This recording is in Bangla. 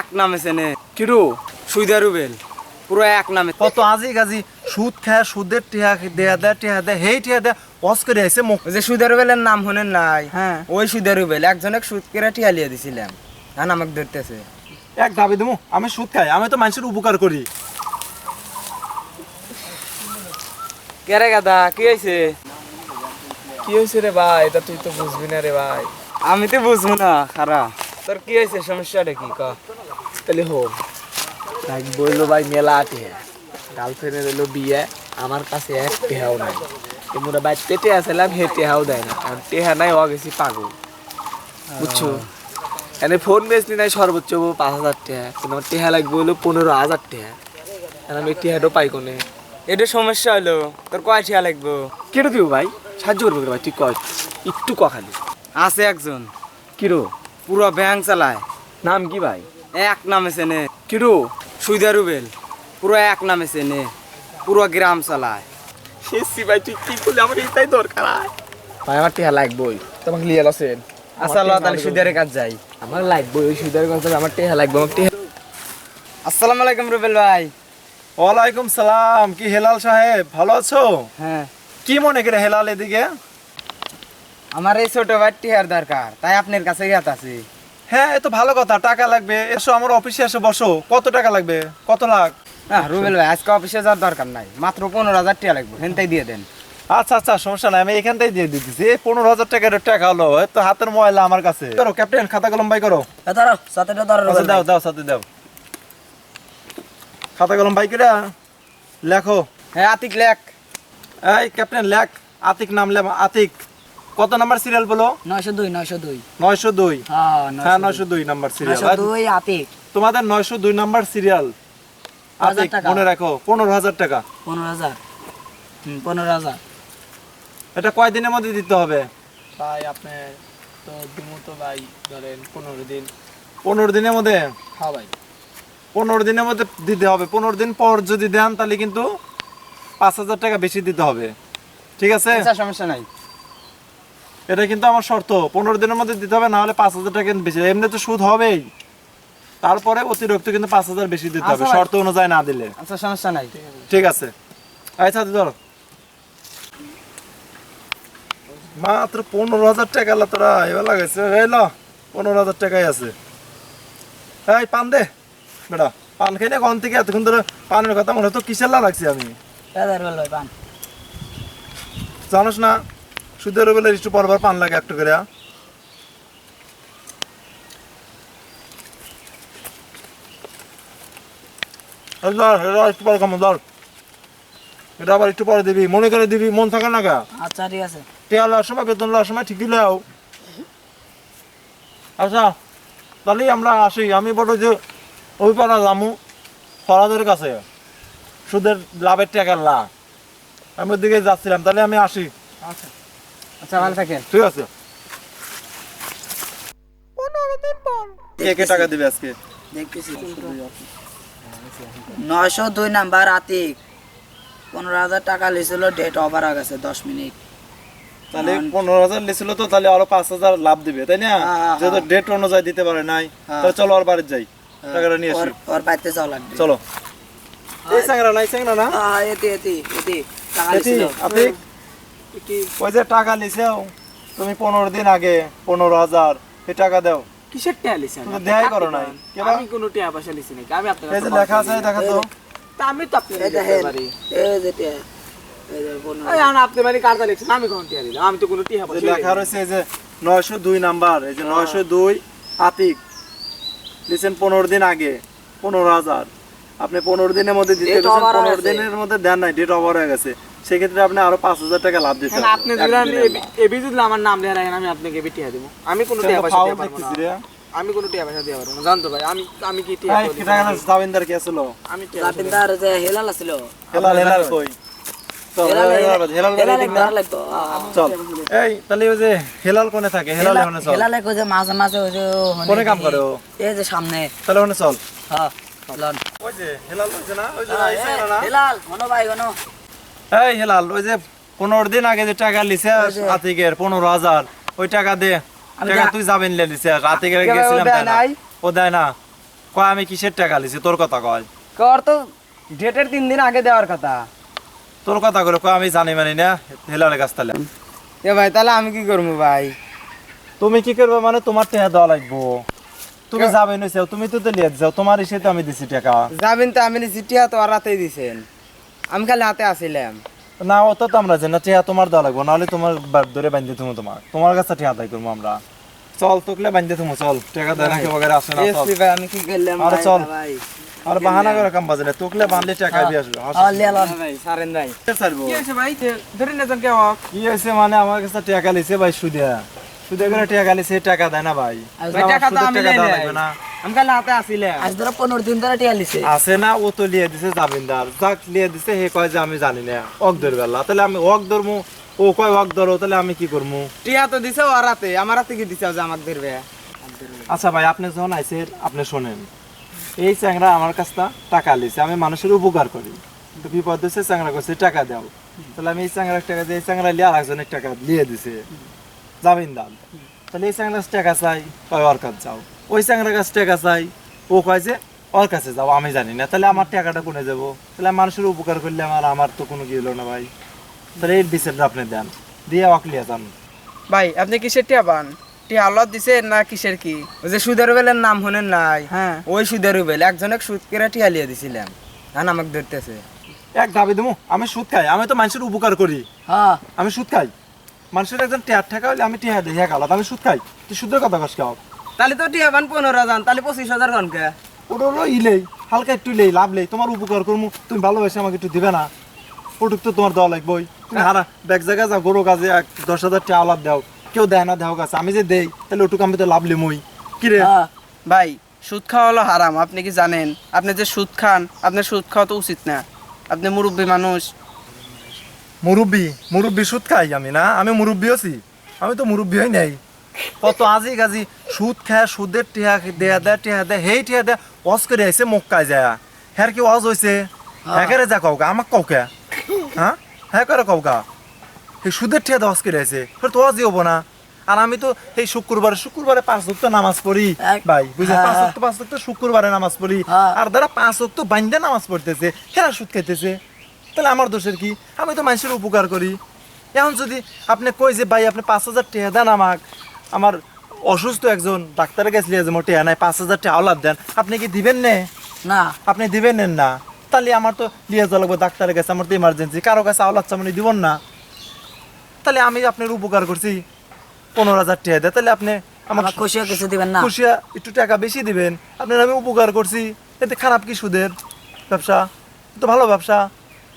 এক নামে চেনে কিরু সুইদা রুবেল পুরো এক নামে কত আজি গাজি সুদ খায় সুদের টিহা দেয়া হেই টিহা দেয়া অস করে আইছে মুখ ওই যে সুইদা রুবেলের নাম শুনেন নাই? হ্যাঁ। ওই সুইদা রুবেল একজনে সুদ করে টিয়া লিয়ে দিছিলাম হ্যাঁ আমাকে ধরতেছে। এক দাবি দেবো আমি সুদ খাই আমি তো মানুষের উপকার করি। কেরে গাদা কি হয়েছে? কি হয়েছে রে ভাই? এটা তুই তো বুঝবি না রে ভাই। আমি তো বুঝবো না খারা তোর কি হয়েছে সমস্যাটা কি ক? তাহলে হোক ভাই বললো ভাই মেলা টেহা গার্লফ্রেন্ডের এলো বিয়ে আমার কাছে এক টেহাও নাই তোমরা বাড়িতে টেহা ছিলাম হে টেহাও দেয় না কারণ টেহা নাই ও গেছি পাগল বুঝছো এনে ফোন বেচলি নাই সর্বোচ্চ 5,000 টাকা কিন্তু আমার টেহা লাগবে হলো 15,000 টাকা আর আমি টেহাটাও পাই কোনে এটা সমস্যা হলো তোর কয় টিয়া লাগবো? কেটে দিব ভাই সাহায্য করবো ভাই তুই কয় একটু ক খালি আছে একজন কিরো পুরো ব্যাংক চালায় নাম কি ভাই এক নামে চেনে কিরো সুইদা রুবেল পুরো এক নামে চেনে পুরো গ্রাম চালায়। শেষি ভাই তুই কি করলি আমার এটাই দরকার ভাই আমার টেহা লাগবেই তোমাকে লিয়ে লসেন আসসালাম তাহলে সুইদারের কাজ যাই। আমার লাগবে ওই সুদের কথা আমার টেহা লাগবে আমার টেহা আসসালামু আলাইকুম রুবেল ভাই। ওয়ালাইকুম সালাম। কি হেলাল সাহেব ভালো আছো? হ্যাঁ কি মনে করে হেলাল এদিকে? আমার এই ছোট ভাই টিয়ার দরকার তাই আপনার কাছে গিয়ে আছি। হ্যাঁ এ তো ভালো কথা, টাকা লাগবে, এসো আমার অফিসে এসে বসো। কত টাকা লাগবে? কত লাখ? না রুবেল ভাই আজকে অফিসে যাওয়ার দরকার নাই, মাত্র 15,000 টাকা লাগবে, হেনটাই দিয়ে দেন। আচ্ছা আচ্ছা সমস্যা নাই, আমি এখানটাই দিয়ে দিতেছি। 15,000 টাকার টাকা হলো, এ তো হাতের ময়লা আমার কাছে। করো ক্যাপ্টেন, খাতা কলম বাই করো। ধরো সাথেটা ধরো আচ্ছা, দাও দাও সাথে দাও, খাতা কলম বাই করে লেখো। হ্যাঁ আতিক লেখ। এই ক্যাপ্টেন লেখ, আতিক নাম লে। আতিক কত নাম্বার সিরিয়াল বলো? 902 902 902। হ্যাঁ হ্যাঁ 902 নাম্বার সিরিয়াল। 902 আতিক তোমাদের 902 নাম্বার সিরিয়াল। আতিক টাকা। মনে রাখো 15,000 টাকা। 15,000 15,000 এটা কয় দিনের মধ্যে দিতে হবে? ভাই আপনি তো দিমু তো ভাই ধরেন 15 দিন 15 দিনের মধ্যে? হ্যাঁ ভাই 15 দিনের মধ্যে দিতে হবে। 15 দিন পর যদি দেন তাহলে কিন্তু 5,000 টাকা বেশি দিতে হবে, ঠিক আছে? আচ্ছা সমস্যা নাই। এটা কিন্তু আমার শর্ত, 15 দিনের মধ্যে দিতে হবে, না হলে 5,000 টাকা কিন্তু বেশি। এমনি তো সুদ হবেই, তারপরে অতিরিক্ত কিন্তু 5,000 বেশি দিতে হবে, আচ্ছা, শর্ত অনুযায়ী না দিলে। আচ্ছা সমস্যা নাই। ঠিক আছে, আচ্ছা ধরো। মাত্র 15,000 টাকা লা তোরা এবার লাগাইছে। এই ল 15,000 টাকাই আছে। এই পান দে বেটা, পান খেয়ে কোন থেকে এতক্ষণ ধরে পানের কথা মনে তো কিসের লা লাগছি আমি। দাদার বল ভাই পান জানোস না সুদের বেলা একটু পরবার পান লাগে একটু করে। একটু পরে কম ধর, এটা আবার একটু পরে দিবি, মনে করে দিবি, মন থাকে না গা। আচ্ছা ঠিক আছে টেয়া লওয়ার সময় বেতন লওয়ার সময় ঠিকই লাও। আচ্ছা তাহলে আমরা আসি। আমি বলো যে ওই পাড়া জামু ফরাদের কাছে সুদের লাভের টাকার লাভ, আমি ওদিকে যাচ্ছিলাম। তাহলে আমি আসি। আচ্ছা আচ্ছা ভালো থাকেন। ঠিক আছে। 15 দিন পর কে টাকা দিবে আজকে? দেখতেছি 902 নাম্বার আতিক 15,000 টাকা লিছিল, ডেট ওভার হয়ে গেছে 10 মিনিট। তাহলে 15,000 লিছিল তো, তাহলে আরো 5,000 লাভ দিবে তাই না? হ্যাঁ, যেহেতু ডেট অনুযায়ী দিতে পারে নাই, তাহলে চলো আর বাড়ি যাই, টাকাটা নিয়ে আসি। ওর পাইতে যাও লাগবে। চলো। এই স্যাংরা নাই, স্যাংরা না এতে এতে এতে টাকা এটি, লিছিল। আপনি ওই যে টাকা লিছেও তুমি 15 দিন আগে 15,000, এই টাকা দাও। কিসের টেহা লিছেন? তুমি দেয়াই করো নাই কেবা? আমি কোনো টেহা পয়সা লিছি নাকি? আমি আপনার এই যে লেখা আছে দেখা তো। তা আমি তো আপনার এই দেখেন এই যে তে এই যে 15,000 এই আপনি মানে কার্ডটা লিখছেন, আমি কোন টেহা দিলাম? আমি তো কোনো টেহা যে পয়সা লেখা রয়েছে এই যে 902 নাম্বার, এই যে 902 আতিক লিছেন 15 দিন আগে 15,000। আপনি 15 দিনের মধ্যে দিতে Date গেছেন, over 15 হয়েছে। দিনের মধ্যে দেন নাই, ডেট ওভার হয়ে গেছে। সেক্ষেত্রে আপনি আরো 5,000 টাকা লাভ দিতে হ্যাঁ, হবে। আপনি যদি এবি যদি আমার নাম লেখা রাখেন আমি আপনাকে এবি টেহা দেবো। আমি কোনো টেহা পয়সা দিতে পারবো না। আমি কোনো টেহা পয়সা দিতে পারবো না, জানতো ভাই। আমি কি টেহা কি টাকা না জামিনদার কে ছিল? আমি টেহা লাতিনদার যে হেলাল ছিল হেলাল হেলাল কই? চল হেলাল হেলাল বাড়ি ধরা লাগতো। চল। এই তাহলে ওই যে হেলাল কোনে থাকে? হেলাল ওখানে চল। হেলাল কই যে মাঝে মাঝে ওই যে কোনে কাম করে ও? এই যে সামনে। তাহলে ওখানে চল। হ্যাঁ লন ওই যে হেলাল হচ্ছে না, ওই যে এই স্যাংরা না? হেলাল মনো ভাই গনো এই হেলাল ওই যে 15 দিন আগে যে টাকা লিছে আতিকের 15,000, ওই টাকা দে। টাকা তুই যাবেন লে লিছে আতিকের গেছিলাম তাই না? ও দেয় না। কয় আমি কিসের টাকা লিছি তোর কথা কয় কর তো ডেটের 3 দিন আগে দেওয়ার কথা। তোর কথা করে কয় আমি জানি মানি না হেলার কাছ তাহলে এ ভাই তাহলে আমি কি করবো ভাই? তুমি কি করবে মানে তোমার টাকা দেওয়া লাগবো তুমি যাবে নইছো তুমি তো লিয়ে যাও তোমার এসে তো আমি দিছি টাকা যাবেন তো আমি চিঠিয়া তো আর রাতেই দিছেন, আমি খালি হাতে আসিলাম। না অত তো আমরা জানি না টাকা তোমার দেওয়া লাগবো নাহলে তোমার বাপ ধরে বান্ধে তুমি তোমার কাছে টাকা আদায় করবো আমরা চল তোকলে বান্ধে তুমি চল টাকা দেয় নাকি বগেরে আসে না চল এসপি ভাই আমি কি করলাম আরে ভাই, চল। ভাই আর বাহানা করে কাম বাজে না তোকলে বান্ধলে টাকা দিয়ে আসবে ভাই সারেন ভাই। ছাড়বো কি হয়েছে ভাই ধরে না যান কেউ কি হয়েছে মানে আমার কাছে টাকা লিছে ভাই সুদে সুদে করে টাকা লিছে টাকা দেয় না ভাই ভাই টাকা তো আমি সুদের টাকা লই দেওয়া নাই। লাগবে না আমি খালি হাতে আসিলাম। আজ ধরো 15 দিন ধরে টিয়া লিছে। আছে না ও তো লিয়ে দিছে জামিনদার যাক লিয়ে দিছে হে কয় যে আমি জানি না অক ধর বেলা তাহলে আমি অক ধরমু ও কয় অক ধরো তাহলে আমি কি করমু টিয়া তো দিছে ও রাতে, আমার রাতে কি দিছে যে আমাকে ধরবে? আচ্ছা ভাই আপনি যখন আইছেন আপনি শোনেন এই চ্যাংরা আমার কাছ টাকা লিছে আমি মানুষের উপকার করি কিন্তু বিপদ হচ্ছে চ্যাংরা করছে টাকা দাও তাহলে আমি এই চ্যাংরা টাকা দিয়ে এই চ্যাংরা লিয়ে আরেকজনের টাকা লিয়ে দিছে জামিনদার তাহলে এই চ্যাংরা টাকা চাই কয় ওর কাছে যাও ওই চ্যাংরা কাছে টাকা চাই ও কয় যে ওর কাছে যাও আমি জানি না তাহলে আমার টাকাটা কোনে যাবো তাহলে আমি মানুষের উপকার করলে আমার তো কোনো কি হলো না ভাই তাহলে এই বিচারটা আপনি দেন দিয়ে অকলিয়া যান ভাই আপনি কিসের টিয়া পান? টিয়া আল্লাহ দিছেন না কিসের কি? ওই যে সুদের বেলের নাম শুনেন নাই? হ্যাঁ। ওই সুদের বেল একজনে সুদ করে টিয়া লিয়ে দিছিলাম, এখন আমাকে ধরতেছে। এক দাবি দেবো আমি সুদ খাই আমি তো মানুষের উপকার করি হ্যাঁ আমি সুদ খাই মানুষের একজন টেয়ার টাকা হলে আমি টেয়া দিই এক আলাদা আমি সুদ খাই তুই সুদের কথা কস খাও তাহলে তো টিয়া পান 15,000, তাহলে 25,000 গনকে। ওটা হলো ইলেই হালকা একটু ইলেই লাভ লেই তোমার উপকার করবো তুমি ভালোবাসে আমাকে একটু দিবে না ওটুক তো তোমার দেওয়া লাগবেই তুমি হারা ব্যাগ জায়গায় যাও গরু কাজে 10,000 টাকা আলাদ দাও কেউ দেয় না দেও কাছে আমি যে দেই তাহলে ওটুকু আমি তো লাভ লিমই কি রে হ্যাঁ ভাই সুদ খাওয়া হলো হারাম, আপনি কি জানেন? আপনি যে সুদ খান আপনার সুদ খাওয়া তো উচিত না, আপনি মুরব্বী মানুষ। মুরব্বি সুদ খাই আমি না আমি মুরব্বি আছি আমি তো মুরব্বি হই নাই কত আজি গাজি সুদ খায় সুদের টিয়া দেয়া দেয় হেই টিয়া দেয় ওয়াজ করে আইছে মক্কায় যায় হ্যাঁ কি ওয়াজ হয়েছে হ্যাঁ করে যা কৌকা আমাক কৌকা হ্যাঁ হ্যাঁ করে কৌকা এই সুদের টিয়া ওয়াজ করে আইছে তো ওয়াজই হবো না আর আমি তো এই শুক্রবারে 5 ওয়াক্ত নামাজ পড়ি ভাই বুঝলে 5 ওয়াক্ত শুক্রবারে নামাজ পড়ি আর যারা 5 ওয়াক্ত বাইন্দা নামাজ পড়তেছে হেরা সুদ খাইতেছে তাহলে আমার দোষের কি আমি তো মানুষের উপকার করি এখন যদি আপনি কই যে ভাই আপনি 5,000 টাকা দেন আমার অসুস্থ একজন ডাক্তারের কাছে লিয়ে যাবো টাকা নাই 5,000 টাকা আওলাদ দেন আপনি কি দিবেন না আপনি দিবেন না তাহলে আমার তো লিয়ে যাওয়া লাগবে ডাক্তারের কাছে আমার তো ইমার্জেন্সি কারো কাছে আওলাদ চামনি দিবেন না তাহলে আমি আপনার উপকার করছি 15,000 টাকা দেয় তাহলে আপনি আমার আমার খুশিও কিছু দিবেন না। খুশিয়া একটু টাকা বেশি দিবেন আপনার আমি উপকার করছি এতে খারাপ কি সুদের ব্যবসা তো ভালো ব্যবসা